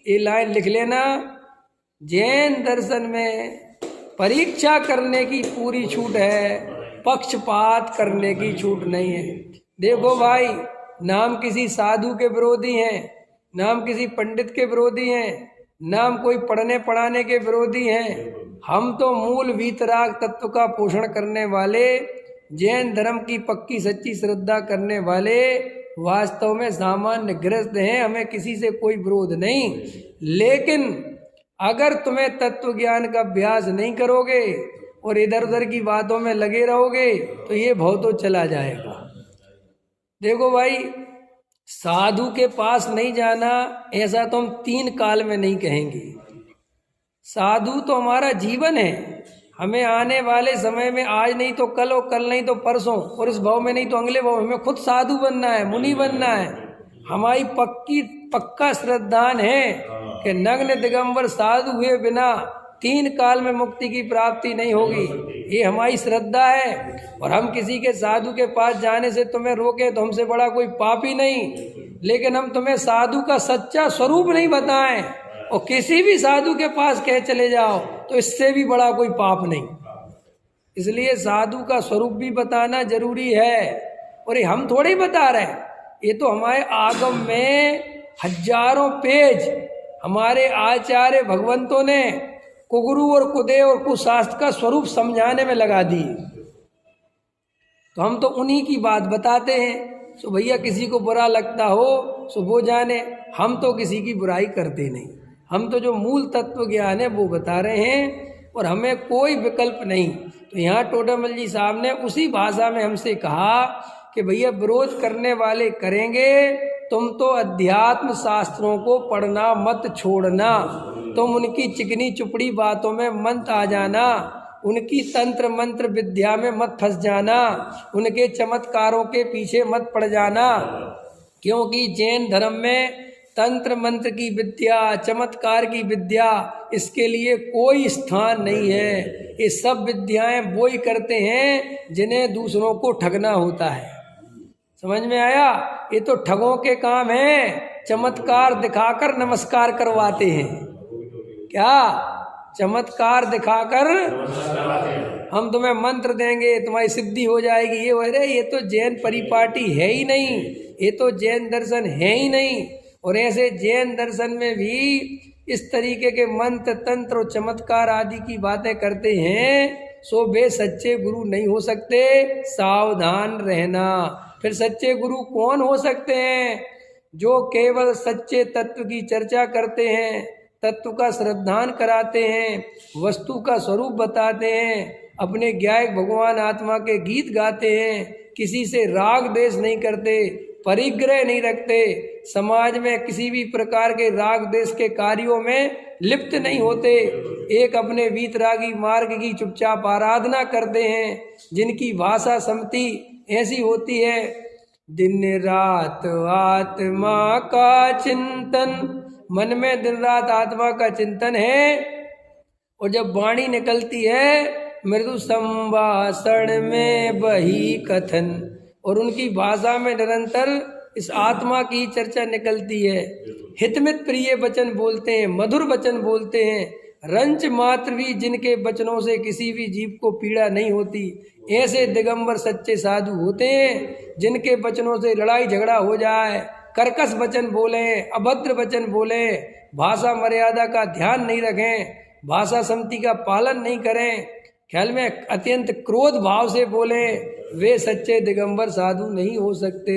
ये लाइन लिख लेना। जैन दर्शन में परीक्षा करने की पूरी छूट है, पक्षपात करने की छूट नहीं है। देखो भाई, नाम किसी साधु के विरोधी हैं, नाम किसी पंडित के विरोधी हैं, नाम कोई पढ़ने पढ़ाने के विरोधी हैं। हम तो मूल वीतराग तत्व का पोषण करने वाले, जैन धर्म की पक्की सच्ची श्रद्धा करने वाले वास्तव में सामान्य गृहस्थ हैं। हमें किसी से कोई विरोध नहीं, लेकिन अगर तुम्हें तत्व ज्ञान का अभ्यास नहीं करोगे और इधर उधर की बातों में लगे रहोगे तो ये भव तो चला जाएगा। देखो भाई, साधु के पास नहीं जाना ऐसा तो हम 3 काल में नहीं कहेंगे। साधु तो हमारा जीवन है। हमें आने वाले समय में आज नहीं तो कल और कल नहीं तो परसों और इस भाव में नहीं तो अगले भाव में खुद साधु बनना है, मुनि बनना है। हमारी पक्का श्रद्धान है कि नग्न दिगंबर साधु हुए बिना 3 काल में मुक्ति की प्राप्ति नहीं होगी। ये हमारी श्रद्धा है। और हम किसी के साधु के पास जाने से तुम्हें रोके तो हमसे बड़ा कोई पापी नहीं, लेकिन हम तुम्हें साधु का सच्चा स्वरूप नहीं बताएं और किसी भी साधु के पास कह चले जाओ तो इससे भी बड़ा कोई पाप नहीं। इसलिए साधु का स्वरूप भी बताना जरूरी है। और ये हम थोड़े ही बता रहे हैं, ये तो हमारे आगम में हजारों पेज हमारे आचार्य भगवंतों ने कुगुरु और कुदेव और कुशास्त्र का स्वरूप समझाने में लगा दी। तो हम तो उन्हीं की बात बताते हैं। सो भैया किसी को बुरा लगता हो सो वो जाने, हम तो किसी की बुराई करते नहीं। हम तो जो मूल तत्व ज्ञान है वो बता रहे हैं और हमें कोई विकल्प नहीं। तो यहाँ टोडामल जी साहब ने उसी भाषा में हमसे कहा कि भैया विरोध करने वाले करेंगे, तुम तो अध्यात्म शास्त्रों को पढ़ना मत छोड़ना। तुम उनकी चिकनी चुपड़ी बातों में मत आ जाना, उनकी तंत्र मंत्र विद्या में मत फंस जाना, उनके चमत्कारों के पीछे मत पड़ जाना। क्योंकि जैन धर्म में तंत्र मंत्र की विद्या, चमत्कार की विद्या, इसके लिए कोई स्थान नहीं है। ये सब विद्याएं वो ही करते हैं जिन्हें दूसरों को ठगना होता है। समझ में आया? ये तो ठगों के काम है। चमत्कार दिखाकर नमस्कार करवाते हैं। क्या चमत्कार दिखाकर हम तुम्हें मंत्र देंगे, तुम्हारी सिद्धि हो जाएगी, ये अरे ये तो जैन परिपाटी है ही नहीं, ये तो जैन दर्शन है ही नहीं। और ऐसे जैन दर्शन में भी इस तरीके के मंत्र तंत्र और चमत्कार आदि की बातें करते हैं, सो वे सच्चे गुरु नहीं हो सकते। सावधान रहना। फिर सच्चे गुरु कौन हो सकते हैं? जो केवल सच्चे तत्व की चर्चा करते हैं, तत्व का श्रद्धान कराते हैं, वस्तु का स्वरूप बताते हैं, अपने ज्ञायक भगवान आत्मा के गीत गाते हैं, किसी से राग द्वेष नहीं करते, परिग्रह नहीं रखते, समाज में किसी भी प्रकार के राग द्वेष के कार्यों में लिप्त नहीं होते, एक अपने वीतरागी मार्ग की चुपचाप आराधना करते हैं, जिनकी भाषा सम्मति ऐसी होती है, दिन रात आत्मा का चिंतन, मन में दिन रात आत्मा का चिंतन है। और जब वाणी निकलती है मृदु संभाषण में बही कथन, और उनकी भाषा में निरंतर इस आत्मा की चर्चा निकलती है। हितमित प्रिय वचन बोलते हैं, मधुर वचन बोलते हैं, रंच मात्र भी जिनके वचनों से किसी भी जीव को पीड़ा नहीं होती, ऐसे दिगंबर सच्चे साधु होते हैं जिनके वचनों से लड़ाई झगड़ा हो जाए, कर्कश वचन बोले, अभद्र वचन बोले, भाषा मर्यादा का ध्यान नहीं रखें, भाषा सम्मति का पालन नहीं करें, ख्याल में अत्यंत क्रोध भाव से बोले, वे सच्चे दिगंबर साधु नहीं हो सकते।